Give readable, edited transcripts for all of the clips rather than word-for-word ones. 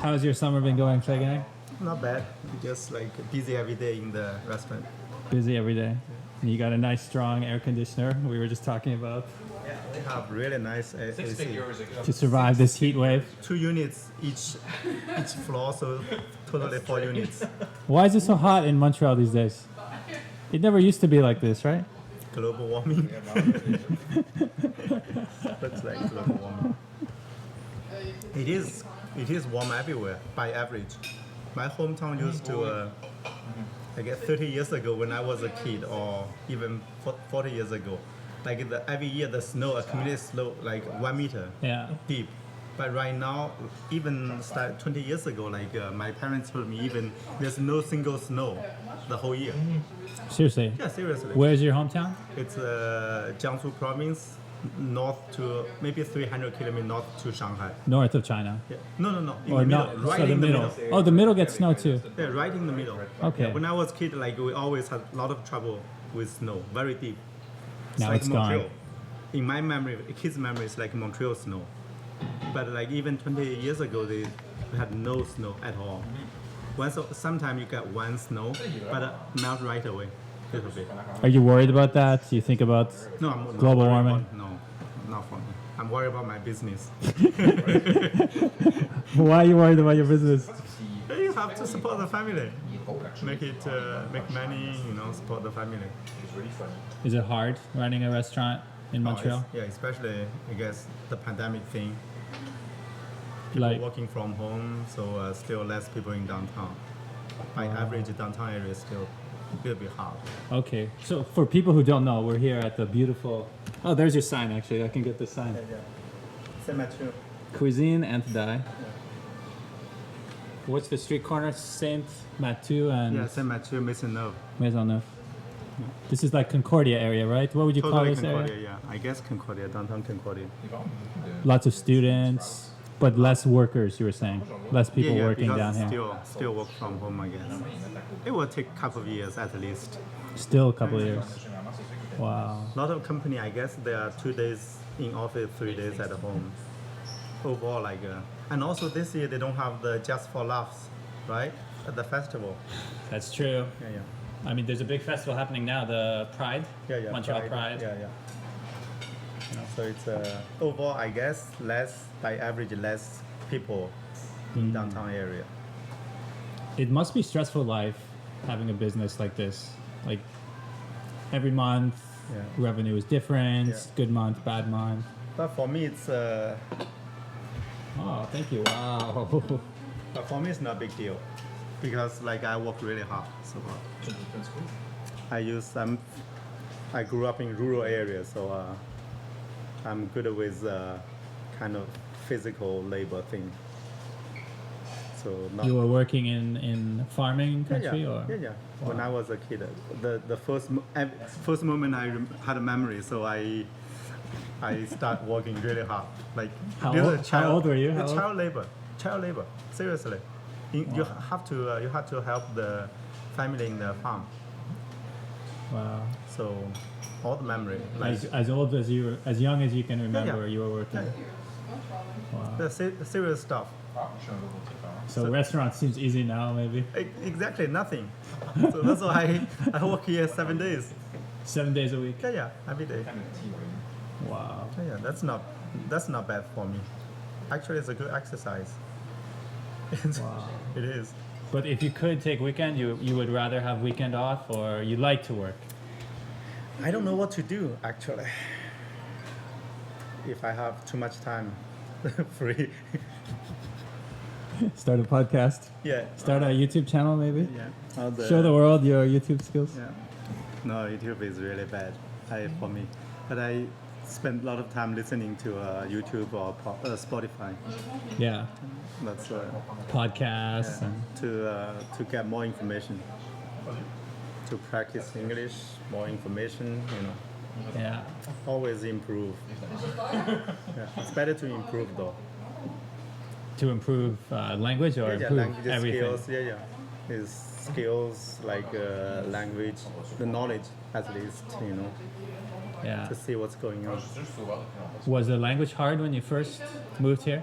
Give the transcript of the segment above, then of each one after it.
How's your summer been going, Feigang? Not bad. Just like busy every day in the restaurant. Busy every day. And you got a nice strong air conditioner we were just talking about Yeah, we have really nice AC. to survive this heat wave. 2 units each floor, so totally 4 units. Why is it so hot in Montreal these days? It never used to be like this, right? Global warming. Looks like global warming. It is warm everywhere by average. My hometown used to, I guess 30 years ago when I was a kid, or even 40 years ago, like every year the snow accumulates slow like 1 meter Yeah. deep. But right now, even 20 years ago, like my parents told me, even there's no single snow the whole year. Seriously. Yeah, seriously. Where's your hometown? It's Jiangsu province, north to maybe 300 kilometers north to Shanghai. North of China. Yeah. No, in Or the middle, not? right So in the middle. Oh, the middle gets snow too. Yeah, right in the middle. Okay. Yeah, when I was kid, like we always had a lot of trouble with snow, very deep. Now like it's gone. Montreal. In my memory, kids' memory, it's like Montreal snow. But like even 20 years ago, we had no snow at all. Sometimes you get one snow, but melt right away, little bit. Are you worried about that? Do you think about No, I'm not global worried warming? about- No, not for me. I'm worried about my business. Why are you worried about your business? You have to support the family, make money, support the family. Is it hard running a restaurant in Montreal? Yeah, especially I guess the pandemic thing. People Like, working from home, so still less people in downtown. By average, downtown area is still a little bit hard. okay. So for people who don't know, we're here at the beautiful. Oh, there's your sign. Actually, I can get the sign. Same Cuisine AuntDai. What's the street corner? Saint Mathieu and Yeah, Saint Mathieu, Maisonneuve. Maisonneuve. This is like Concordia area, right? What would you call Totally this Concordia, area? yeah. I guess Concordia, downtown Concordia. Lots of students, but less workers. You were saying less people yeah, working because down here. still work from home, I guess. It will take a couple of years at least. Still a couple of years. Wow. A lot of company, I guess, there are 2 days in office, 3 days at home. Overall, like, and also this year they don't have the Just for Laughs, right? At the festival. That's true. Yeah. I mean, there's a big festival happening now, the Pride, Yeah. Montreal Pride. Yeah. So it's overall, I guess, by average, less people in downtown area. It must be stressful life having a business like this. Like every month, Yeah. revenue is different. Yeah. Good month, bad month. But for me, it's Oh, thank you. Wow. it's not a big deal because like I work really hard. So I grew up in rural area, so I'm good with kind of physical labor thing. So not You were working in farming country yeah. or? Yeah. When I was a kid, the first moment I had a memory, so I start working really hard. Like How there's old- how old were you? How old? Child labor. Seriously, you have to help the family in the farm. Wow. So all the memory, like As old as you, as young as you can remember, Yeah. you were working. yeah, Wow. the serious stuff. So restaurant seems easy now, maybe. Exactly nothing. So that's why I work here 7 days. 7 days a week. Yeah, every day. Wow. Yeah, that's not bad for me. Actually, it's a good exercise. Wow. It is. But if you could take weekend, you would rather have weekend off, or you like to work? I don't know what to do actually. If I have too much time free. Start a podcast. Yeah. Start a YouTube channel, maybe. Yeah. Show the world your YouTube skills. Yeah. No, YouTube is really bad for me. But I spend a lot of time listening to YouTube or Spotify. Yeah. That's Podcasts. yeah, And to get more information. To practice English, more information, yeah. always improve. Yeah. It's better to improve though. To improve language or improve language everything. skills. Is skills like language, the knowledge at least, Yeah. to see what's going on. Was the language hard when you first moved here?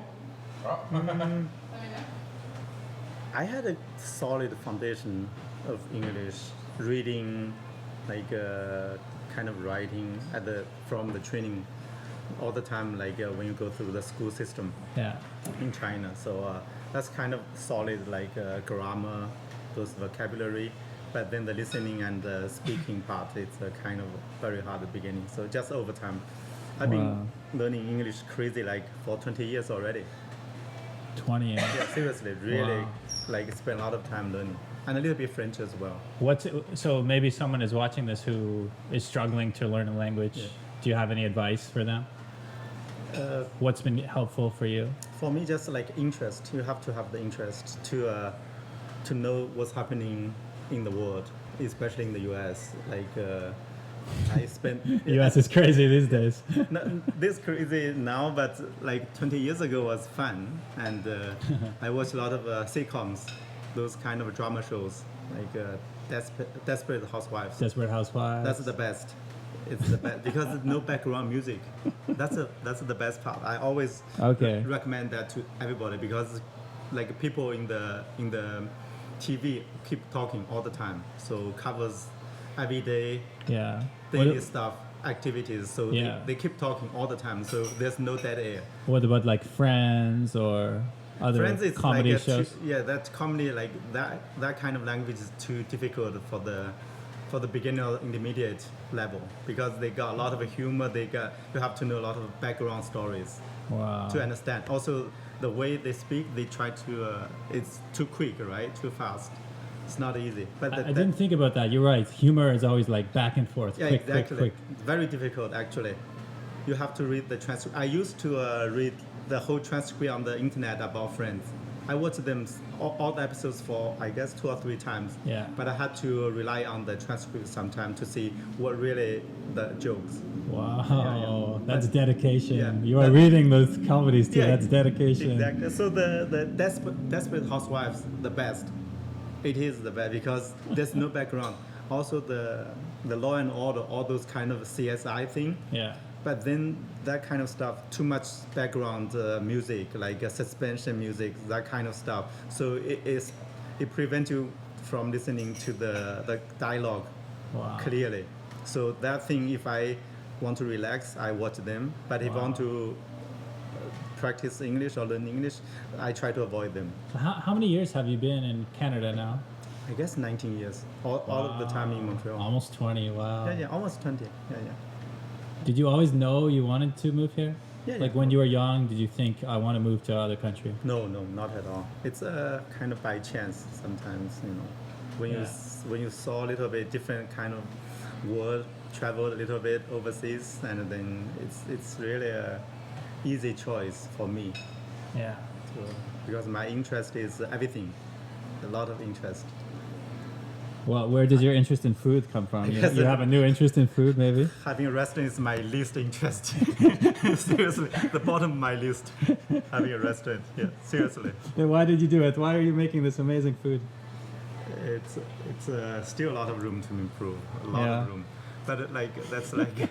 I had a solid foundation of English, reading, like kind of writing from the training all the time, like when you go through the school system Yeah. in China. So that's kind of solid, like grammar, those vocabulary. But then the listening and the speaking part, it's kind of very hard at the beginning. So just over time, I've Wow. been learning English crazy like for 20 years already. 20 years. Yeah, seriously, really, Wow. like spend a lot of time learning, and a little bit French as well. So maybe someone is watching this who is struggling to learn a language. Yeah. Do you have any advice for them? What's been helpful for you? For me, just like interest. You have to have the interest to know what's happening in the world, especially in the U.S. Like I spent US is crazy these days. this crazy now, but like 20 years ago was fun, and I watched a lot of sitcoms, those kind of drama shows, like Desperate Housewives. Desperate Housewives. That's the best. It's the best because there's no background music. That's the best part. I always Okay. recommend that to everybody because like people in the TV keep talking all the time. So covers every day Yeah. daily stuff, activities. So Yeah. they keep talking all the time. So there's no dead air. What about like Friends or other Friends is comedy like shows? that comedy like that kind of language is too difficult for the beginner or intermediate level because they got a lot of humor. You have to know a lot of background stories Wow. to understand. Also, the way they speak, they try to. It's too quick, right? Too fast. It's not easy. But I didn't think about that. You're right. Humor is always like back and forth. Yeah, quick, exactly. quick. Very difficult, actually. You have to read the transcript. I used to read the whole transcript on the internet about Friends. I watched them all the episodes for I guess 2 or 3 times. Yeah. But I had to rely on the transcript sometimes to see what really the jokes. Wow. yeah. That's But- dedication. yeah, You are but- reading those comedies too. Yeah, That's dedication. Exactly. So the Desperate Housewives, the best. It is the best because there's no background. Also the Law and Order, all those kind of CSI thing. Yeah. But then that kind of stuff, too much background music, like suspension music, that kind of stuff. So it prevents you from listening to the dialogue Wow. clearly. So that thing, if I want to relax, I watch them. But if I want to practice English or learn English, I try to avoid them. So how many years have you been in Canada now? I guess 19 years, all of the time in Montreal. Almost 20. Wow. Yeah, almost 20. Yeah. Did you always know you wanted to move here? Yeah, Like yeah. when you were young, did you think I want to move to other country? No, not at all. It's kind of by chance sometimes, when Yeah. when you saw a little bit different kind of world, traveled a little bit overseas, and then it's really a easy choice for me. Yeah. Because my interest is everything, a lot of interest. Well, where did your interest in food come from? You, Yes, you have a new interest in food, maybe? Having a restaurant is my least interest. Seriously, the bottom of my list. Having a restaurant, yeah, seriously. Then why did you do it? Why are you making this amazing food? It's still a lot of room to improve, a lot Yeah. of room. But that's like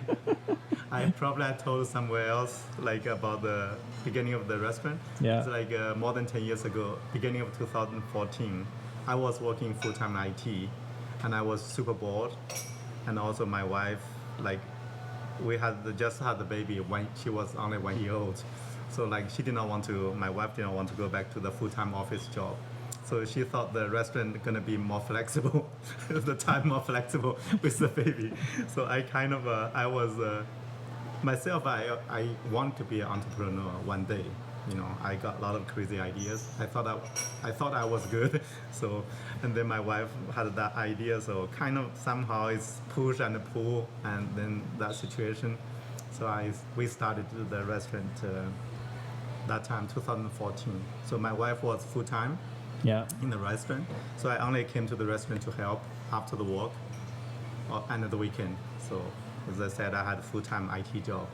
I probably told somewhere else like about the beginning of the restaurant. Yeah. It's like more than 10 years ago, beginning of 2014, I was working full time in IT, and I was super bored, and also my wife like we just had the baby when she was only 1 year old, so like my wife did not want to go back to the full time office job. So she thought the restaurant gonna be more flexible, the time more flexible with the baby. So I kind of, I was, myself, I want to be an entrepreneur one day. I got a lot of crazy ideas. I thought I was good. So, and then my wife had that idea. So kind of somehow it's push and pull, and then that situation. So we started the restaurant that time, 2014. So my wife was full time Yeah. in the restaurant. So I only came to the restaurant to help after the work and the weekend. So as I said, I had a full-time IT job.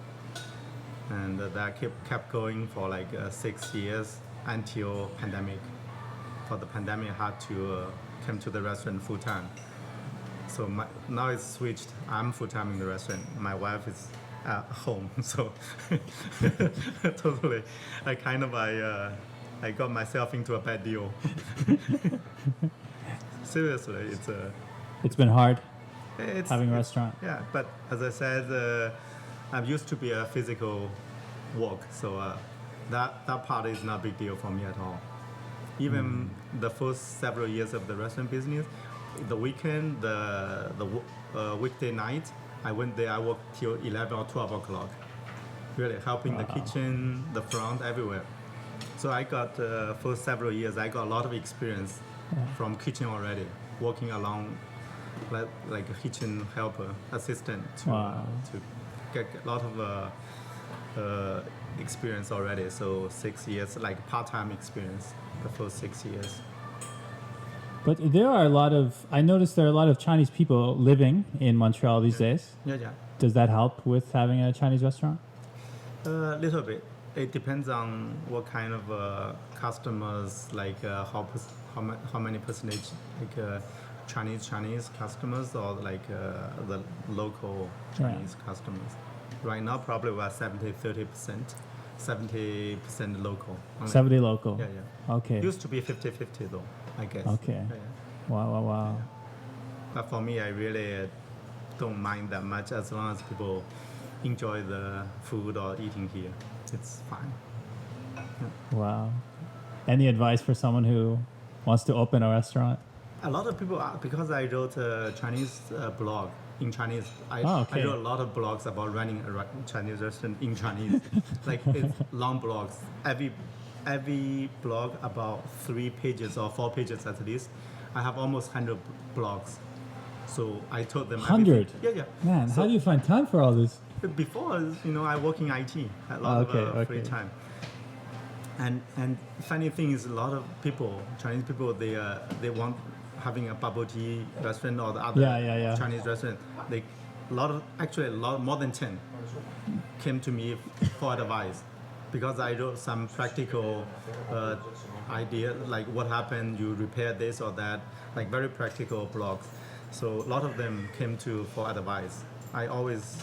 And that kept going for like 6 years until pandemic. For the pandemic, I had to come to the restaurant full-time. So now it's switched. I'm full-time in the restaurant. My wife is at home. So totally, I I got myself into a bad deal. Seriously, It's been hard it's having a restaurant. yeah. But as I said, I'm used to be a physical work, so that part is not a big deal for me at all. Even the first several years of the restaurant business, the weekend, the weekday night, I went there. I worked till 11 or 12 o'clock, really helping the kitchen, the front, everywhere. So I got for several years, I got a lot of experience from kitchen already, working along like a kitchen helper, assistant to get a lot of experience already. So 6 years, like part-time experience, the first 6 years. But there are I noticed there are a lot of Chinese people living in Montreal these days. Yeah. Does that help with having a Chinese restaurant? A little bit. It depends on what kind of customers, like how many percentage, like Chinese customers or like the local Chinese customers. Right now, probably we're 70-30%. 70% local. Only. 70 local. Yeah. Okay. Used to be 50-50 though, I guess. Okay. Yeah. Wow. Yeah. But for me, I really don't mind that much as long as people enjoy the food or eating here. It's fine. Yeah. Wow. Any advice for someone who wants to open a restaurant? A lot of people, because I wrote a Chinese blog in Chinese. I wrote a lot of blogs about running a Chinese restaurant in Chinese. Like it's long blogs. Every blog about 3 pages or 4 pages at least. I have almost 100 blogs. So I told them 100? Yeah. Man, how do you find time for all this? Before, I work in IT, a lot of free time. And funny thing is, a lot of people, Chinese people, they want having a bubble tea restaurant or the other Chinese restaurant. A lot more than 10 came to me for advice because I wrote some practical idea, like what happened, you repair this or that, like very practical blogs. So a lot of them came for advice. I always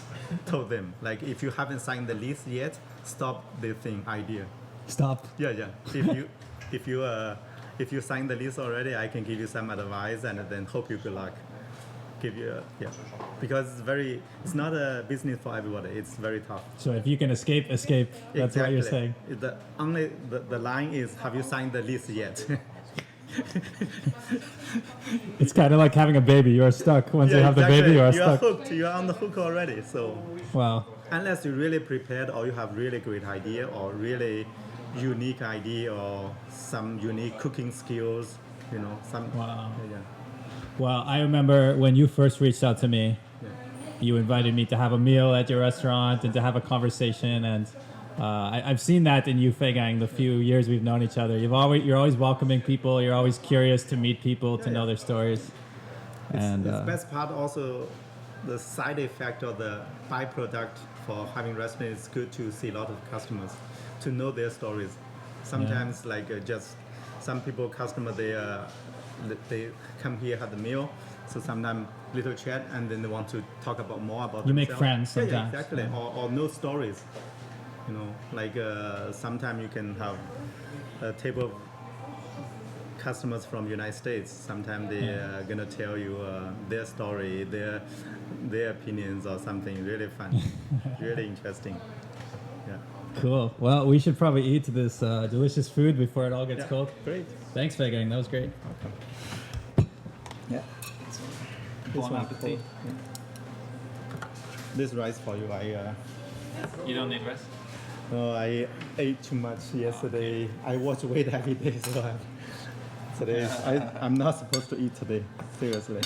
told them, like, if you haven't signed the lease yet, stop the idea. Stop. Yeah. If you sign the lease already, I can give you some advice and then hope you good luck. Because it's not a business for everybody. It's very tough. So if you can escape. That's exactly what you're saying. The line is, have you signed the lease yet? It's kind of like having a baby. You're stuck. Once you have the baby, you're stuck. Hooked. You're on the hook already. So wow. Unless you're really prepared or you have really great idea or really unique idea or some unique cooking skills, Wow. Yeah. Well, I remember when you first reached out to me, you invited me to have a meal at your restaurant and to have a conversation, and I've seen that in you, Feigang, the few years we've known each other. You're always welcoming people. You're always curious to meet people, to know their stories. And the best part also, the side effect or the byproduct for having restaurant is good to see a lot of customers, to know their stories. Sometimes just some people, they come here, have the meal. So sometimes little chat, and then they want to talk about more about you themselves. Make friends sometimes. Yeah, exactly. Or know stories. Sometimes you can have a table of customers from United States. Sometimes they are gonna tell you their story, their opinions or something really fun, really interesting. Yeah. Cool. Well, we should probably eat this delicious food before it all gets cold. Great. Thanks, Feigang. That was great. Welcome. Yeah. Bon appetit. This rice for you. You don't need rice? No, I ate too much yesterday. I watch weight every day, so today I'm not supposed to eat today. Seriously.